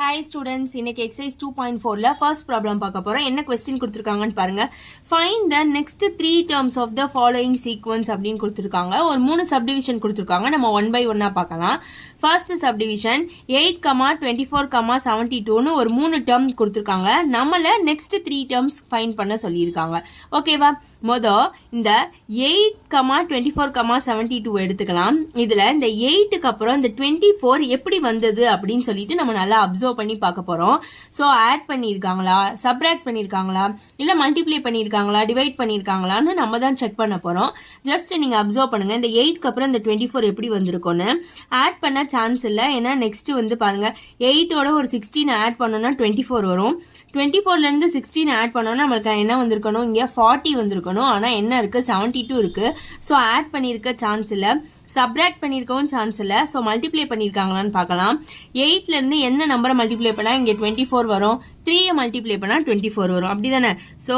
Hi students, இன்னைக்கு exercise 2.4ல first problem பார்க்க போறோம். என்ன question கொடுத்திருக்காங்கன்னு பாருங்க. Find the next 3 terms of the following sequence அப்படினு கொடுத்திருக்காங்க. ஒரு மூணு subdivision கொடுத்திருக்காங்க. நம்ம one by one பார்க்கலாம். First subdivision 8, 24, 72 னு ஒரு மூணு term கொடுத்திருக்காங்க. நம்மள next 3 terms find பண்ண சொல்லியிருக்காங்க. ஓகேவா? இந்த 8, 24, 72 எடுத்துக்கலாம். இதுல இந்த 8க்கு அப்புறம் இந்த 24 எப்படி வந்தது அப்படினு சொல்லிட்டு நம்ம நல்லா அப்சர்வ் பண்ணி பார்க்க போறோம். சோ ஆட் பண்ணிருக்காங்களா, சப்ட்ராக்ட் பண்ணிருக்காங்களா, இல்ல மல்டிப்ளை பண்ணிருக்காங்களா, டிவைட் பண்ணிருக்காங்களான்னு நம்ம தான் செக் பண்ண போறோம். ஜஸ்ட் நீங்க அப்சர்வ் பண்ணுங்க. இந்த 8க்கு அப்புறம் இந்த 24 எப்படி வந்திருக்கும்னு. ஆட் பண்ண சான்ஸ் இல்ல. ஏன்னா நெக்ஸ்ட் பாருங்க 8 ஓட ஒரு 16 ஆட் பண்ணோம்னா 24 வரும். 24ல இருந்து 16 ஆட் பண்ணோம்னா நமக்கு என்ன வந்திருக்கணும், இங்க 40 வந்திருக்கணும். ஆனா என்ன இருக்கு, 72 இருக்கு. சோ ஆட் பண்ணிருக்க சான்ஸ் இல்ல, சப்ட்ராக்ட் பண்ணிருக்கவும் சான்ஸ் இல்ல. சோ மல்டிப்ளை பண்ணிருக்காங்களான்னு பார்க்கலாம். 8ல இருந்து என்ன நம்பரை மல்டிப்ளை பண்ணா இங்க 24 வரும், 3 மல்டிப்ளை பண்ணா 24 வரும். அப்படிதானே? சோ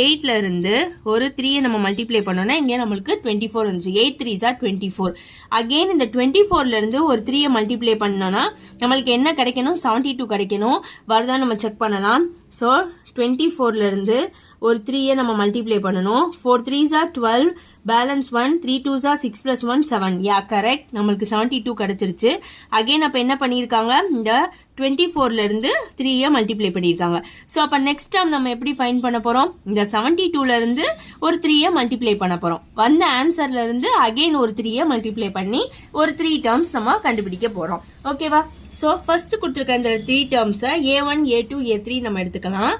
8ல இருந்து ஒரு 3 நம்ம மல்டிப்ளை பண்ணோம்னா இங்க நம்மளுக்கு 24 வந்துச்சு. 8 3s are 24. அகைன் இந்த 24ல இருந்து ஒரு 3 மல்டிப்ளை பண்ணோம்னா நம்மளுக்கு என்ன கிடைக்கணும், 72 கிடைக்கணும். வருதா நம்ம செக் பண்ணலாம். சோ 24ல இருந்து ஒரு 3 நம்ம மல்டிப்ளை பண்ணணும். 4 3s are 12, balance 1, 3 2s are 6 plus 1 7. Yeah correct, நம்மளுக்கு 72 கிடைச்சிருச்சு. அகைன் அப்ப என்ன பண்ணிருக்காங்க, இந்த 24ல இருந்து 3 மல்டிப்ளை பண்ணிருக்காங்க. சோ அப்ப நெக்ஸ்ட் டைம் நம்ம எப்படி ஃபைண்ட் பண்ண போறோம், இந்த 72ல இருந்து ஒரு 3 மல்டிப்ளை பண்ண போறோம். வந்த ஆன்சர்ல இருந்து அகைன் ஒரு 3 மல்டிப்ளை பண்ணி ஒரு 3 டேர்ம்ஸ் நம்ம கண்டுபிடிக்க போறோம். ஓகேவா? சோ ஃபர்ஸ்ட் கொடுத்திருக்க இந்த 3 டேர்ம்ஸ் A1, A2, A3 நம்ம எடுத்துக்கலாம்.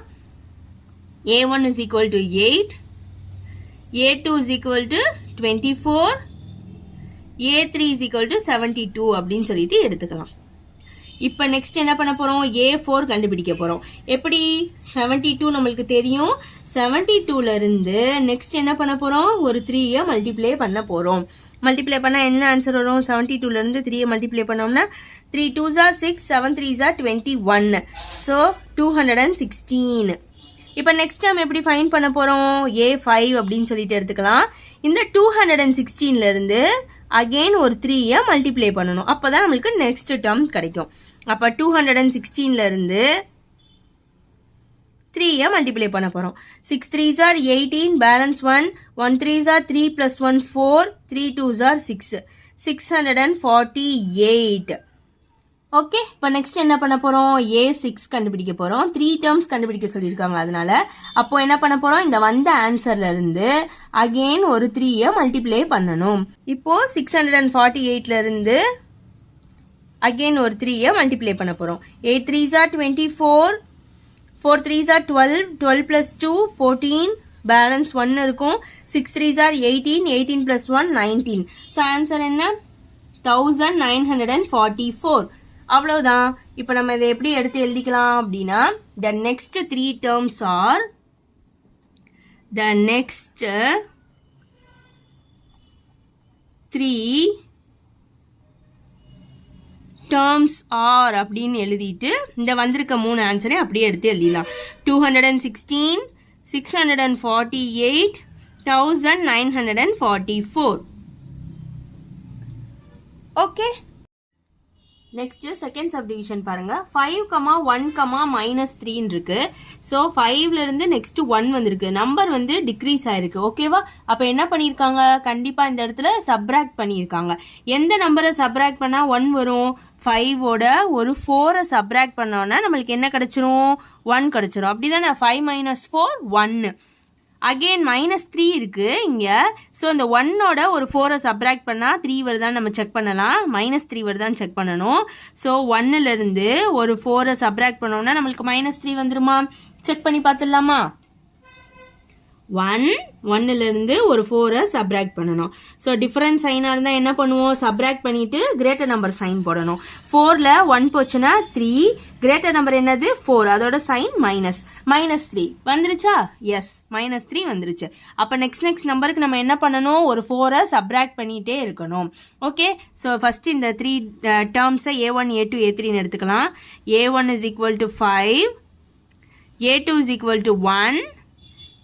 A1 is equal to 8, A2 is equal to 24, A3 is equal to 72 அப்படின்னு சொல்லிட்டு எடுத்துக்கலாம். இப்ப நெக்ஸ்ட் என்ன பண்ண போறோம், A4 கண்டுபிடிக்க போறோம். எப்படி, 72 நம்மளுக்கு தெரியும். 72ல இருந்து நெக்ஸ்ட் என்ன பண்ண போறோம், ஒரு 3 மல்டிப்ளை பண்ண போறோம். மல்டிப்ளை பண்ணா என்ன ஆன்சர் வரும், 72ல இருந்து 3 மல்டிப்ளை பண்ணோம்னா 3 2s are 6, 7 3s are 21. So 216. இப்ப நெக்ஸ்ட் டைம் எப்படி ஃபைண்ட் பண்ண போறோம், A5 அப்படின்னு சொல்லிட்டு எடுத்துக்கலாம். இந்த 216ல இருந்து அகைன் ஒரு 3 மல்டிப்ளை பண்ணணும். அப்பதான் நம்மளுக்கு நெக்ஸ்ட் டேர்ம் கிடைக்கும். அப்ப 216ல இருந்து 3 மல்டிப்ளை பண்ண போறோம். 6 3s are 18, balance 1, 1 3s are 3 plus 1 4, 3 2s are 6, 648. Okay, இப்போ நெக்ஸ்ட் என்ன பண்ண போறோம், A6 கண்டுபிடிக்க போறோம். 3 டேர்ம்ஸ் கண்டுபிடிக்க சொல்லியிருக்காங்க. அதனால அப்போ என்ன பண்ண போறோம், இந்த வந்த ஆன்சர்ல இருந்து அகைன் ஒரு 3 மல்டிப்ளை பண்ணணும். இப்போ 648ல இருந்து அகைன் ஒரு 3 மல்டிப்ளை பண்ண போறோம். 8 3s are 24, 4 3s are 12, 12 plus 2 14, balance 1 இருக்கும். 6 3s are 18, 18 plus 1 19. So answer என்ன, 1944. அவ்வளவுதான். இப்ப நம்ம இதை எப்படி எடுத்து எழுதிக்கலாம் அப்படின்னா, the next 3 terms are, the next 3 terms are அப்படின்னு எழுதிட்டு இந்த வந்திருக்க 3 ஆன்சரை அப்படியே எடுத்து எழுதிடலாம். 216, 648, 1944. ஓகே, நெக்ஸ்ட் செகண்ட் சப்டிவிஷன் பாருங்க. 5, 1, -3 இருக்கு. சோ 5ல இருந்து நெக்ஸ்ட் 1 வந்திருக்கு. நம்பர் டிக்ரீஸ் ஆயிருக்கு. ஓகேவா? அப்ப என்ன பண்ணிருக்காங்க, கண்டிப்பா இந்த இடத்துல சப்ட்ராக்ட் பண்ணிருக்காங்க. எந்த நம்பரை சப்ட்ராக்ட் பண்ணா 1 வரும், 5ஓட ஒரு 4 சப்ட்ராக்ட் பண்ணோம்னா நம்மளுக்கு என்ன கிடைச்சிரும், 1 கிடைச்சிரும். அப்படிதானே? 5 - 4 1. அகெயின் -3 இருக்கு இங்க. ஸோ இந்த 1ஓட ஒரு 4 சப்ட்ராக்ட் பண்ணா 3 வருதான்னு நம்ம செக் பண்ணலாம். -3 வருதான்னு செக் பண்ணணும். ஸோ 1ல இருந்து ஒரு 4 சப்ட்ராக்ட் பண்ணோம்னா நம்மளுக்கு -3 வந்துருமா? செக் பண்ணி பார்த்துடலாமா? 1ல இருந்து ஒரு 4 சப்ட்ராக்ட் பண்ணணும். ஸோ டிஃபரன்ஸ் சைனா இருந்தா என்ன பண்ணுவோம், சப்ட்ராக்ட் பண்ணிட்டு கிரேட்டர் நம்பர் சைன் போடணும். 4ல 1 போச்சுன்னா 3, கிரேட்டர் நம்பர் என்னது 4, அதோட சைன் -3 வந்துருச்சா? எஸ், -3 வந்துருச்சு. அப்ப நெக்ஸ்ட் நம்பருக்கு நம்ம என்ன பண்ணணும், ஒரு 4 சப்ட்ராக்ட் பண்ணிட்டே இருக்கணும். ஓகே, ஸோ ஃபர்ஸ்ட் இந்த 3 டேர்ம்ஸை A1, A2, A3 எடுத்துக்கலாம். A1 is equal to 5, A2 is equal to 1,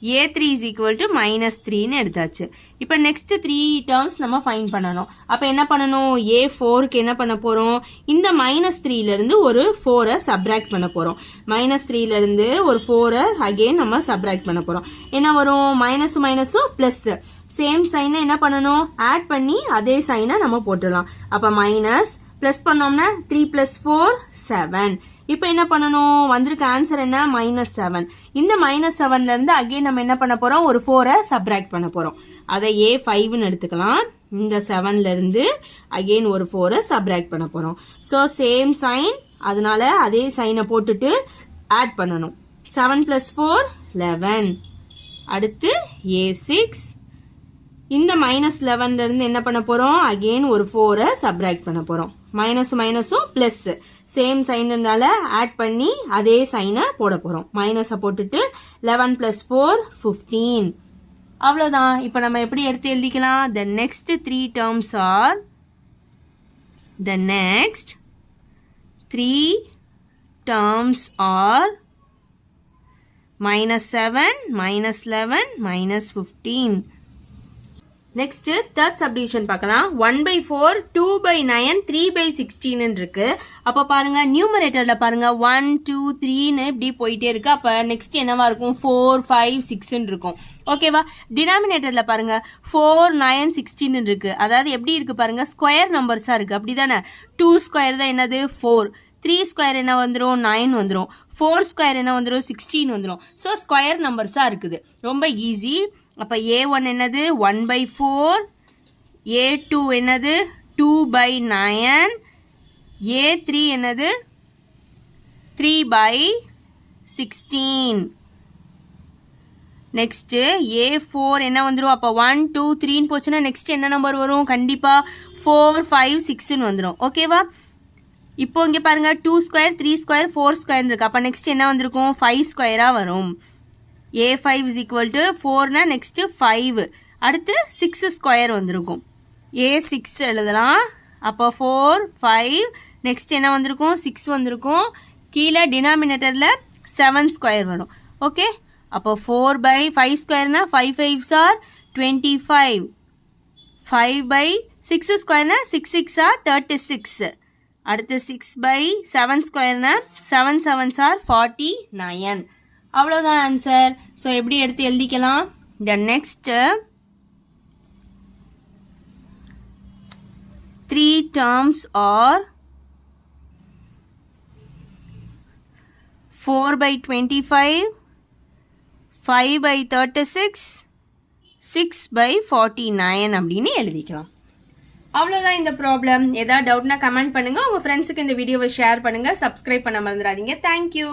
a3 is equal to -3ன்னு எடுத்தாச்சு. இப்போ நெக்ஸ்ட் 3 டேர்ம்ஸ் நம்ம ஃபைண்ட் பண்ணணும். அப்போ என்ன பண்ணணும், a4க்கு என்ன பண்ண போகிறோம், இந்த -3லேருந்து ஒரு 4 சப்ராக்ட் பண்ண போகிறோம். -3லேருந்து ஒரு 4 அகெயின் நம்ம சப்ராக்ட் பண்ண போகிறோம். என்ன வரும், மைனஸும் மைனஸும் ப்ளஸ், சேம் சைனை என்ன பண்ணணும், ஆட் பண்ணி அதே சைனை நம்ம போட்டுடலாம். அப்போ மைனஸ் ப்ளஸ் பண்ணோம்னா 3 + 4 7. இப்போ என்ன பண்ணணும், வந்திருக்க ஆன்சர் என்ன, -7. இந்த -7லேருந்து அகெயின் நம்ம என்ன பண்ண போகிறோம், ஒரு 4 சப்ராக்ட் பண்ண போகிறோம். அதை a5ன்னு எடுத்துக்கலாம். இந்த 7லேருந்து அகெயின் ஒரு 4 சப்ராக்ட் பண்ண போகிறோம். ஸோ சேம் சைன், அதனால அதே சைனை போட்டுட்டு ஆட் பண்ணணும். 7 + 4 11. அடுத்து a6. இந்த -11லேருந்து என்ன பண்ண போகிறோம், அகெயின் ஒரு 4 சப்ராக்ட் பண்ண போகிறோம். மைனஸும் மைனஸும் ப்ளஸ், சேம் சைனுனால ஆட் பண்ணி அதே சைனை போட போகிறோம். மைனஸை போட்டுட்டு 11 + 4 15. அவ்வளோதான். இப்போ நம்ம எப்படி எடுத்து எழுதிக்கலாம், the next 3 terms are -7, -11, -15. Next third subdivision பார்க்கலாம். 1/4, 2/9, 3/16 இருக்கு. அப்போ பாருங்க, நியூமரேட்டர்ல பாருங்க 1 2 3ன்னு இப்படி போயிட்டே இருக்கு. அப்போ நெக்ஸ்ட் என்னவா இருக்கும், 4 5 6 இருக்கும். ஓகேவா. டினாமினேட்டர்ல பாருங்க 4 9 16 இருக்கு. அதாவது எப்படி இருக்கு பாருங்க, ஸ்கொயர் நம்பர்ஸா இருக்கு. அப்படிதானே. 2 ஸ்கொயர் தான் என்னது 4, 3 ஸ்கொயர் என்ன வந்துடும் 9 வந்துடும், 4 ஸ்கொயர் என்ன வந்துடும் 16 வந்துடும். ஸோ ஸ்கொயர் நம்பர்ஸாக இருக்குது. ரொம்ப ஈஸி. அப்போ a1 என்னது 1/4, a2 என்னது 2/9, a3 என்னது 3/16. நெக்ஸ்ட் a4 என்ன வந்துடும், அப்போ 1 2 3ன்னு போச்சுன்னா நெக்ஸ்ட் என்ன நம்பர் வரும், கண்டிப்பாக 4 5 6ன்னு வந்துடும். ஓகேவா. இப்போ இங்கே பாருங்க 2 ஸ்கொயர் 3 ஸ்கொயர் 4 ஸ்கொயர் இருக்கு. அப்போ நெக்ஸ்ட் என்ன வந்திருக்கும், 5 ஸ்கொயராக வரும். a5 is equal to 4னா நெக்ஸ்ட் 5, அடுத்து 6 ஸ்கொயர் வந்திருக்கும். a6 எழுதலாம். அப்போ 4 5, நெக்ஸ்ட் என்ன வந்திருக்கும் 6 வந்திருக்கும். கீழே டினாமினேட்டரில் 7 ஸ்கொயர் வரும். ஓகே. அப்போ 4/5 ஸ்கொயர்னா 5 5s are 25. 5/6 ஸ்கொயர்னா 6 6s are 36. அடுத்து 6/7 ஸ்கொயர்னா 7 7s are 49. அவ்வளோதான் ஆன்சர். ஸோ எப்படி எடுத்து எழுதிக்கலாம், த நெக்ஸ்ட் 3 terms are 4/25, 5/36, 6/49 அப்படின்னு எழுதிக்கலாம். அவ்வளோதான் இந்த ப்ராப்ளம். ஏதாவது டவுட்னா கமெண்ட் பண்ணுங்க. உங்க ஃப்ரெண்ட்ஸுக்கு இந்த வீடியோவை ஷேர் பண்ணுங்க. சப்ஸ்கிரைப் பண்ண மறந்துடாதீங்க. தேங்க்யூ.